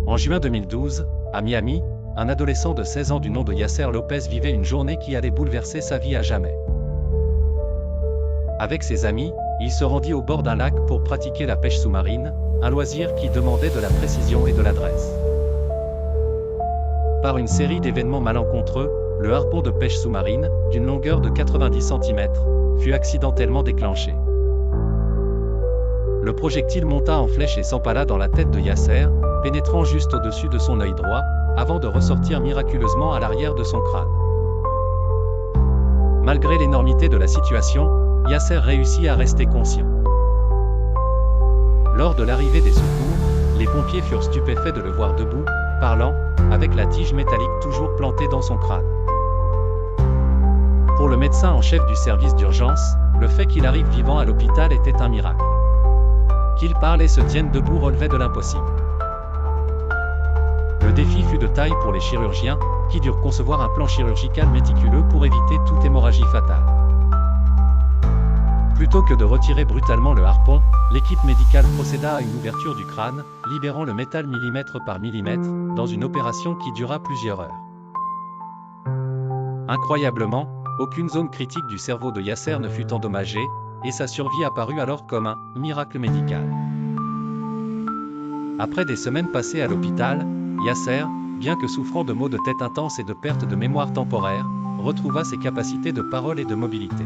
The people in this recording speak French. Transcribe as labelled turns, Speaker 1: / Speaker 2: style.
Speaker 1: En juin 2012, à Miami, un adolescent de 16 ans du nom de Yasser Lopez vivait une journée qui allait bouleverser sa vie à jamais. Avec ses amis, il se rendit au bord d'un lac pour pratiquer la pêche sous-marine, un loisir qui demandait de la précision et de l'adresse. Par une série d'événements malencontreux, le harpon de pêche sous-marine, d'une longueur de 90 cm, fut accidentellement déclenché. Le projectile monta en flèche et s'empala dans la tête de Yasser, pénétrant juste au-dessus de son œil droit, avant de ressortir miraculeusement à l'arrière de son crâne. Malgré l'énormité de la situation, Yasser réussit à rester conscient. Lors de l'arrivée des secours, les pompiers furent stupéfaits de le voir debout, parlant, avec la tige métallique toujours plantée dans son crâne. Pour le médecin en chef du service d'urgence, le fait qu'il arrive vivant à l'hôpital était un miracle. Qu'il parle et se tienne debout relevait de l'impossible. Le défi fut de taille pour les chirurgiens, qui durent concevoir un plan chirurgical méticuleux pour éviter toute hémorragie fatale. Plutôt que de retirer brutalement le harpon, l'équipe médicale procéda à une ouverture du crâne, libérant le métal millimètre par millimètre, dans une opération qui dura plusieurs heures. Incroyablement, aucune zone critique du cerveau de Yasser ne fut endommagée, et sa survie apparut alors comme un miracle médical. Après des semaines passées à l'hôpital, Yasser, bien que souffrant de maux de tête intenses et de perte de mémoire temporaire, retrouva ses capacités de parole et de mobilité.